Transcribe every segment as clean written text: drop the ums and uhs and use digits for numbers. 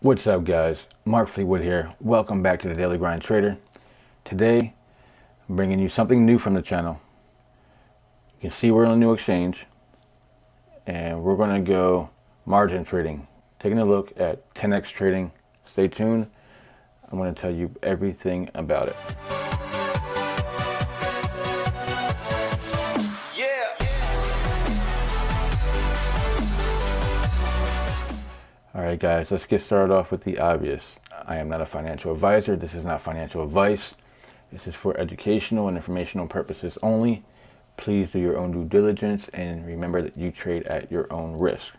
What's up, guys? Mark Fleetwood here. Welcome back to the Daily Grind Trader. Today I'm bringing you something new from the channel. You can see we're on a new exchange and we're going to go margin trading, taking a look at 10x trading. Stay tuned. I'm going to tell you everything about it. Alright guys, let's get started off with the obvious. I am not a financial advisor. This is not financial advice. This is for educational and informational purposes only. Please do your own due diligence and remember that you trade at your own risk.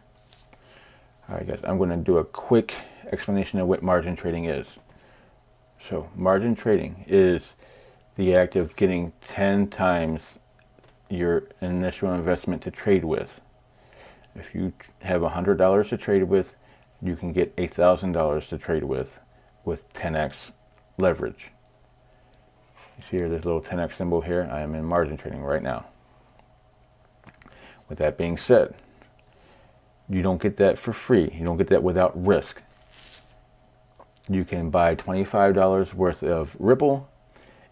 Alright guys, I'm going to do a quick explanation of what margin trading is. So margin trading is the act of getting 10 times your initial investment to trade with. If you have $100 to trade with, you can get $1,000 to trade with 10x leverage. You see here, this little 10x symbol here. I am in margin trading right now. With that being said, you don't get that for free. You don't get that without risk. You can buy $25 worth of Ripple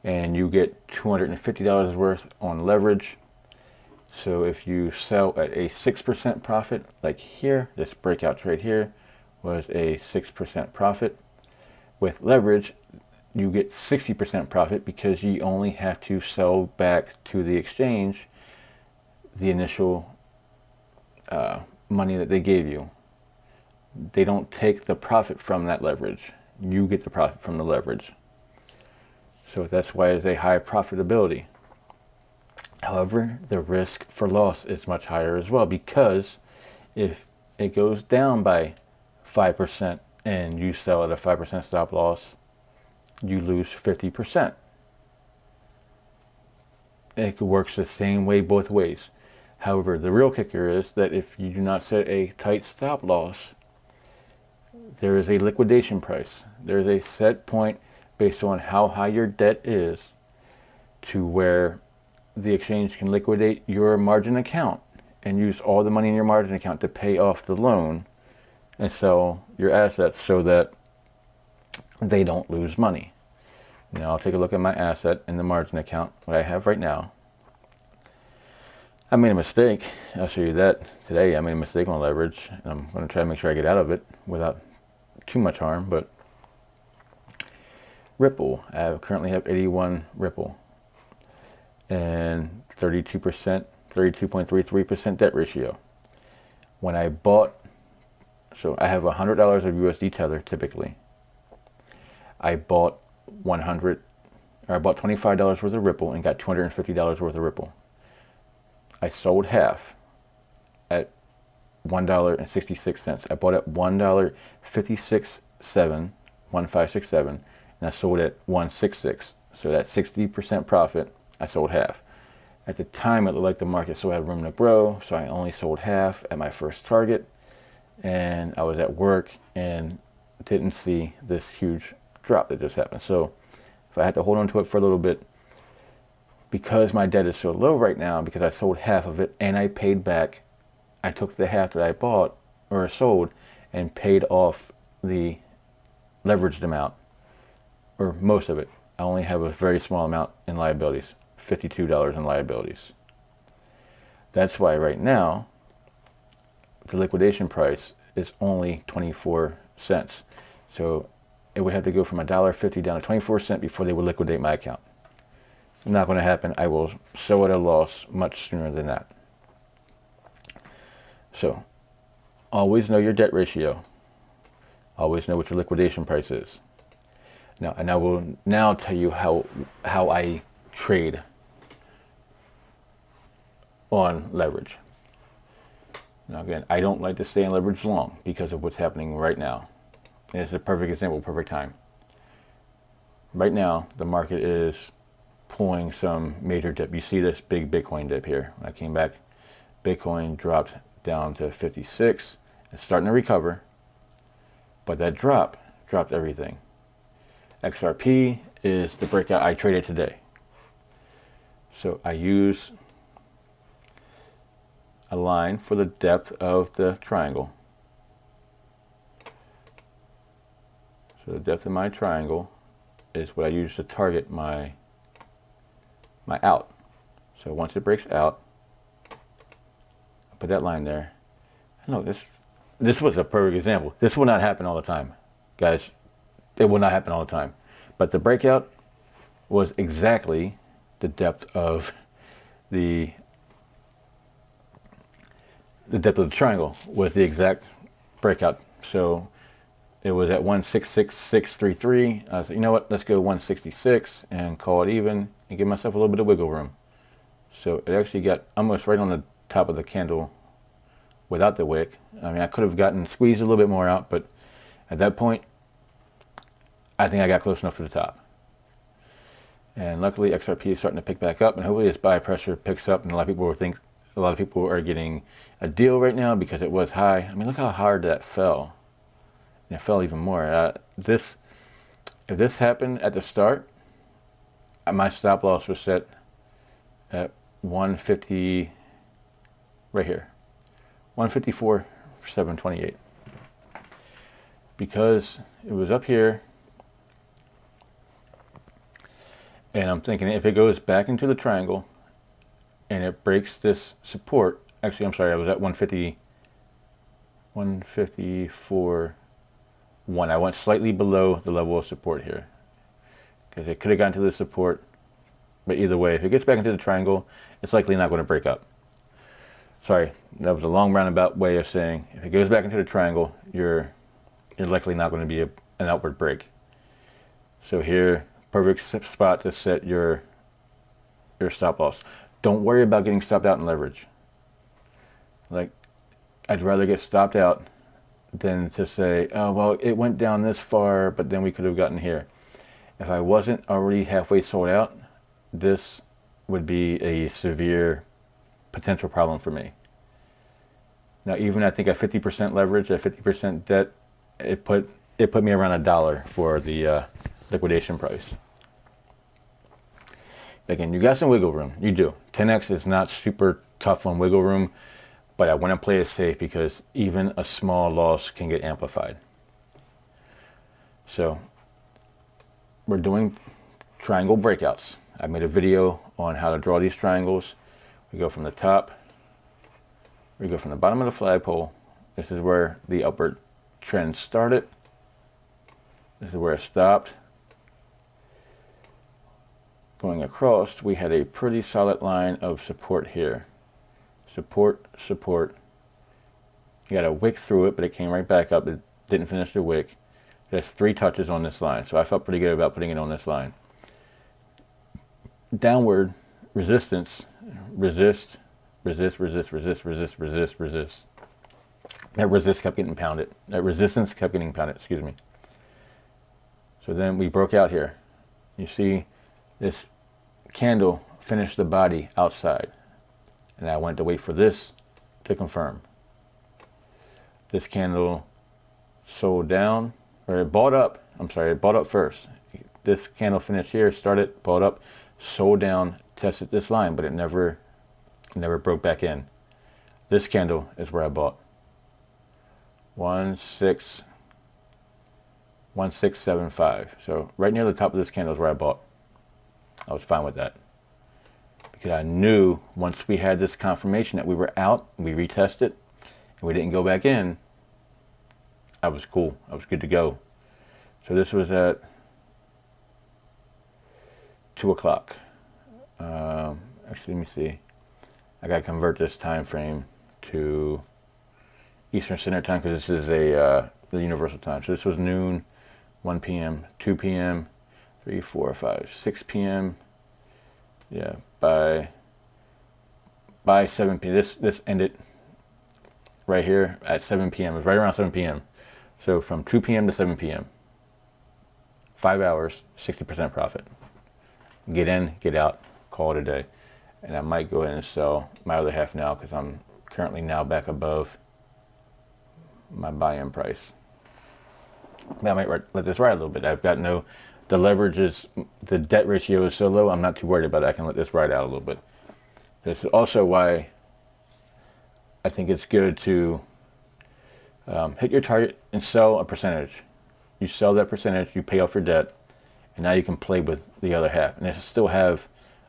and you get $250 worth on leverage. So if you sell at a 6% profit, like here, this breakout trade here was a 6% profit. With leverage, you get 60% profit because you only have to sell back to the exchange the initial money that they gave you. They don't take the profit from that leverage. You get the profit from the leverage. So that's why it's a high profitability. However, the risk for loss is much higher as well, because if it goes down by 5% and you sell at a 5% stop loss, you lose 50%. It works the same way both ways. However, the real kicker is that if you do not set a tight stop loss, there is a liquidation price. There is a set point based on how high your debt is to where the exchange can liquidate your margin account and use all the money in your margin account to pay off the loan and sell your assets so that they don't lose money. Now I'll take a look at my asset in the margin account, what I have right now. I made a mistake. I'll show you that today. I made a mistake on leverage. I'm going to try to make sure I get out of it without too much harm. But Ripple, I currently have 81 Ripple and 32.33% debt ratio. When I bought, so I have $100 of USD tether typically. I bought $25 worth of Ripple and got $250 worth of Ripple. I sold half at $1.66. I bought at $1.567, and I sold at $1.66. So that 60% profit, I sold half. At the time, it looked like the market still had room to grow, so I only sold half at my first target. And I was at work and didn't see this huge drop that just happened. So if I had to hold on to it for a little bit, because my debt is so low right now, because I sold half of it and I paid back, I took the half that I bought or sold and paid off the leveraged amount, or most of it. I only have a very small amount in liabilities, $52 in liabilities. That's why right now the liquidation price is only 24 cents. So it would have to go from $1.50 down to 24 cents before they would liquidate my account. Not going to happen. I will sell at a loss much sooner than that. So always know your debt ratio. Always know what your liquidation price is. Now, and I will now tell you how I trade on leverage. Now again, I don't like to stay in leverage long because of what's happening right now. And it's a perfect example, perfect time. Right now, the market is pulling some major dip. You see this big Bitcoin dip here. When I came back, Bitcoin dropped down to 56. It's starting to recover, but that dropped everything. XRP is the breakout I traded today. So I use a line for the depth of the triangle. So the depth of my triangle is what I use to target my out. So once it breaks out, I put that line there. I know this was a perfect example. This will not happen all the time, guys. It will not happen all the time. But the breakout was exactly the depth of the depth of the triangle was the exact breakout. So it was at 166.633. I said, you know what, let's go 166 and call it even and give myself a little bit of wiggle room. So it actually got almost right on the top of the candle without the wick. I mean, I could have squeezed a little bit more out, but at that point, I think I got close enough to the top. And luckily, XRP is starting to pick back up, and hopefully this buy pressure picks up, and a lot of people are getting a deal right now because it was high. I mean, look how hard that fell. And it fell even more. If this happened at the start, my stop loss was set at 150 right here, 154.728, because it was up here. And I'm thinking if it goes back into the triangle and it breaks this support, actually, I'm sorry, I was at 154.1. I went slightly below the level of support here because it could have gotten to the support. But either way, if it gets back into the triangle, it's likely not going to break up. Sorry, that was a long roundabout way of saying if it goes back into the triangle, you're likely not going to be an outward break. So here, perfect spot to set your stop loss. Don't worry about getting stopped out in leverage. Like, I'd rather get stopped out than to say, oh, well, it went down this far, but then we could have gotten here. If I wasn't already halfway sold out, this would be a severe potential problem for me. Now, even I think at 50% leverage, at 50% debt, it put me around $1 for the liquidation price. Again, you got some wiggle room. You do. 10x is not super tough on wiggle room, but I want to play it safe because even a small loss can get amplified. So we're doing triangle breakouts. I made a video on how to draw these triangles. We go from the top, we go from the bottom of the flagpole. This is where the upward trend started. This is where it stopped. Going across, we had a pretty solid line of support here. Support, support. You got a wick through it, but it came right back up. It didn't finish the wick. There's 3 touches on this line, so I felt pretty good about putting it on this line. Downward resistance, resist, resist, resist, resist, resist, resist, resist. That resist kept getting pounded. That resistance kept getting pounded, excuse me. So then we broke out here. You see this candle finished the body outside. And I went to wait for this to confirm. This candle sold down, or it bought up. I'm sorry, it bought up first. This candle finished here, started, bought up, sold down, tested this line, but it never broke back in. This candle is where I bought. 1675. So right near the top of this candle is where I bought. I was fine with that because I knew once we had this confirmation that we were out, we retested, and we didn't go back in, I was cool. I was good to go. So this was at 2 o'clock. Actually, let me see. I got to convert this time frame to Eastern Standard Time because this is the universal time. So this was noon, 1 p.m., 2 p.m., 3, 4, 5, 6 p.m. Yeah, by 7 p.m. This ended right here at 7 p.m. It was right around 7 p.m. So from 2 p.m. to 7 p.m. 5 hours, 60% profit. Get in, get out, call it a day. And I might go ahead and sell my other half now because I'm currently now back above my buy-in price. But I might let this ride a little bit. I've got the leverage is, the debt ratio is so low, I'm not too worried about it. I can let this ride out a little bit. This is also why I think it's good to hit your target and sell a percentage. you sell that percentage, you pay off your debt, and now you can play with the other half, and it still have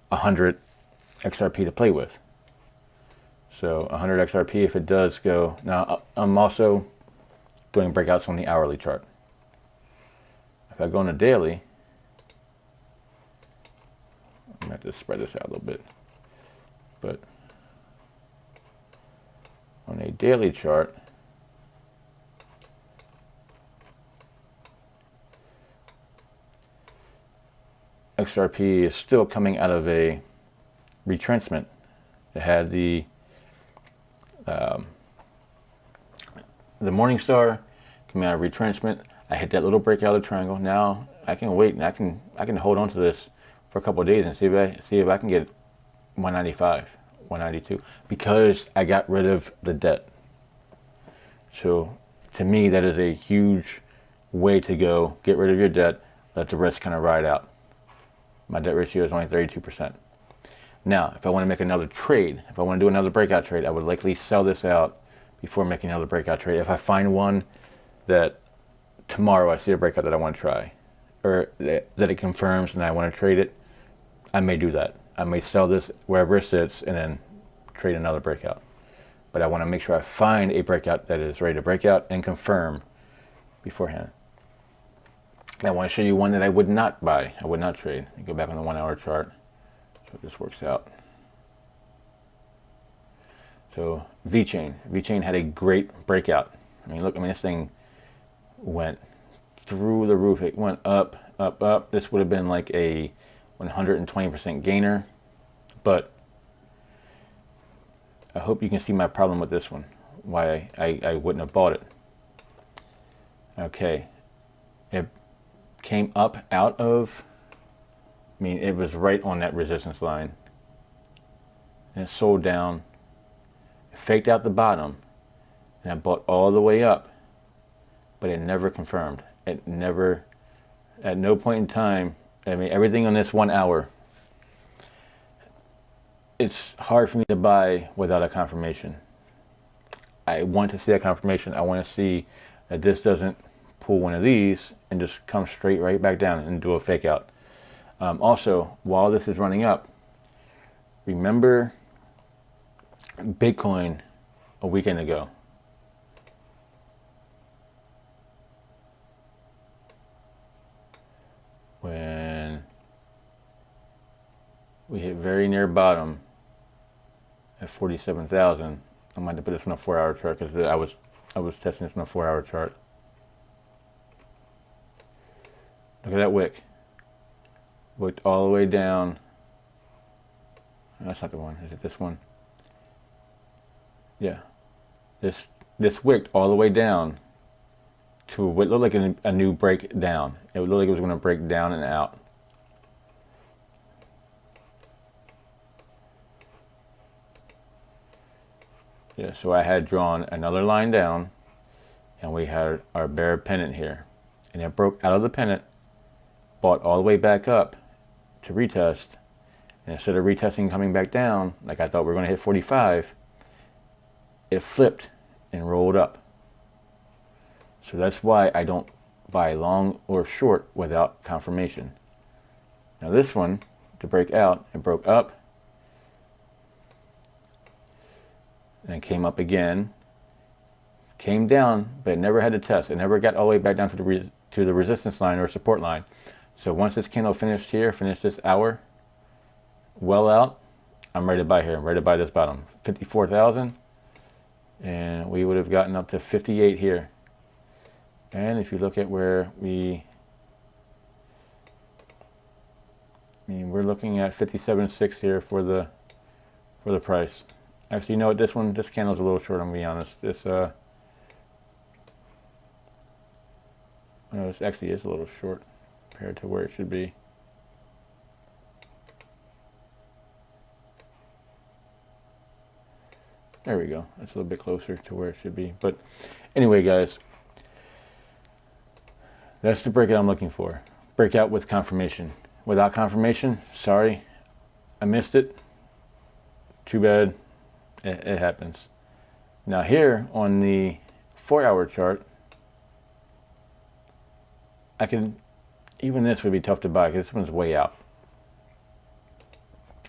100 XRP to play with. So 100 XRP, if it does go, now I'm also doing breakouts on the hourly chart. If I go on a daily, I'm going to have to spread this out a little bit, but on a daily chart, XRP is still coming out of a retrenchment. It had the Morningstar coming out of retrenchment. I hit that little breakout of triangle. Now I can wait and I can hold on to this for a couple of days and see if I can get 195, 192, because I got rid of the debt. So to me, that is a huge way to go. Get rid of your debt. Let the rest kind of ride out. My debt ratio is only 32%. Now, if I want to make another trade, if I want to do another breakout trade, I would likely sell this out before making another breakout trade. If I find one that tomorrow I see a breakout that I want to try, or that it confirms and I want to trade it, I may do that. I may sell this wherever it sits and then trade another breakout. But I want to make sure I find a breakout that is ready to break out and confirm beforehand. I want to show you one that I would not buy. I would not trade. You go back on the 1 hour chart. So this works out. So VeChain. VeChain had a great breakout. I mean, look, this thing went through the roof. It went up, up, up. This would have been like a 120% gainer. But I hope you can see my problem with this one. Why I wouldn't have bought it. Okay. It came up out of, it was right on that resistance line. And it sold down. It faked out the bottom. And I bought all the way up. But it never confirmed. It never, at no point in time, everything on this 1 hour, it's hard for me to buy without a confirmation. I want to see that confirmation. I want to see that this doesn't pull one of these and just come straight right back down and do a fake out. Also, while this is running up, remember Bitcoin a weekend ago. When we hit very near bottom at 47,000. I might have to put this on a 4 hour chart because I was testing this on a 4 hour chart. Look at that wick. Wicked all the way down. That's not the one. Is it this one? Yeah. This wicked all the way down to what looked like a new breakdown. It looked like it was going to break down and out. Yeah, so I had drawn another line down, and we had our bear pennant here. And it broke out of the pennant, bought all the way back up to retest, and instead of retesting coming back down, like I thought we were going to hit 45, it flipped and rolled up. So that's why I don't buy long or short without confirmation. Now this one, to break out, it broke up, and it came up again, came down, but it never had to test. It never got all the way back down to the resistance line or support line. So once this candle finished here, finished this hour, well out, I'm ready to buy here. I'm ready to buy this bottom, 54,000, and we would have gotten up to 58 here. And if you look at where we're looking at 57.6 here for the price. Actually, you know what? This candle's a little short. I'm gonna be honest. This actually is a little short compared to where it should be. There we go. That's a little bit closer to where it should be. But anyway, guys, that's the breakout I'm looking for. Breakout with confirmation. Without confirmation, sorry, I missed it. Too bad. It happens. Now here on the 4 hour chart, I can, even this would be tough to buy because this one's way out.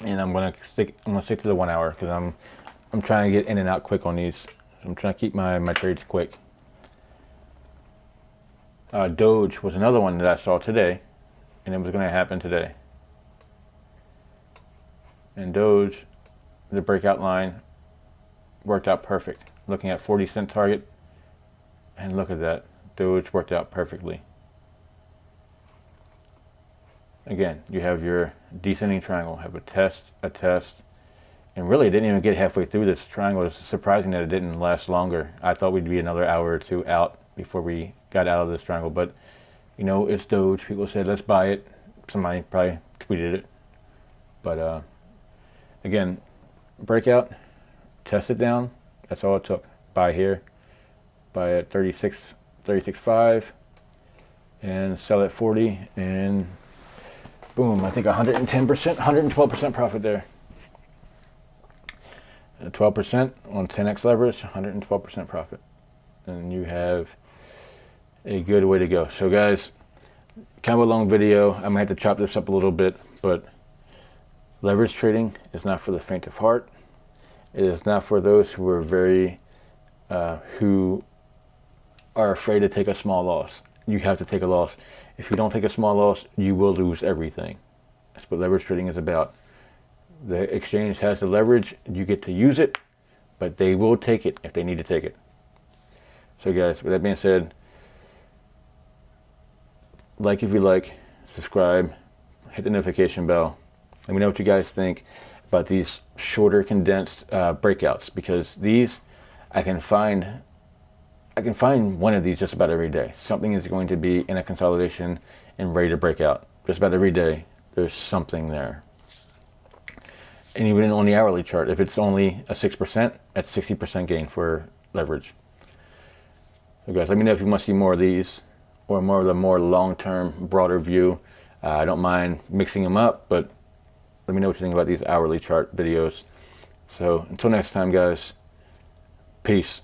And I'm gonna stick to the 1 hour because I'm trying to get in and out quick on these. I'm trying to keep my trades quick. DOGE was another one that I saw today, and it was going to happen today. And DOGE, the breakout line, worked out perfect. Looking at 40-cent target, and look at that. DOGE worked out perfectly. Again, you have your descending triangle, have a test, and really it didn't even get halfway through this triangle. It's surprising that it didn't last longer. I thought we'd be another hour or two out before we got out of this triangle, but you know, it's DOGE. People said let's buy it. Somebody probably tweeted it, but again, breakout, test it down. That's all it took. Buy here, buy at 36.5, and sell at 40, and boom, I think 110%, 112% profit there. 12% on 10x leverage, 112% profit. And you have a good way to go. So guys, kind of a long video. I might have to chop this up a little bit, but leverage trading is not for the faint of heart. It is not for those who are who are afraid to take a small loss. You have to take a loss. If you don't take a small loss, you will lose everything. That's what leverage trading is about. The exchange has the leverage, you get to use it, but they will take it if they need to take it. So guys, with that being said, like if you like, subscribe, hit the notification bell. Let me know what you guys think about these shorter condensed breakouts, because these I can find one of these just about every day. Something is going to be in a consolidation and ready to break out. Just about every day there's something there. And even on the hourly chart, if it's only a 6%, that's 60% gain for leverage. So guys, let me know if you want to see more of these, or more of the more long-term, broader view. I don't mind mixing them up, but let me know what you think about these hourly chart videos. So until next time, guys, peace.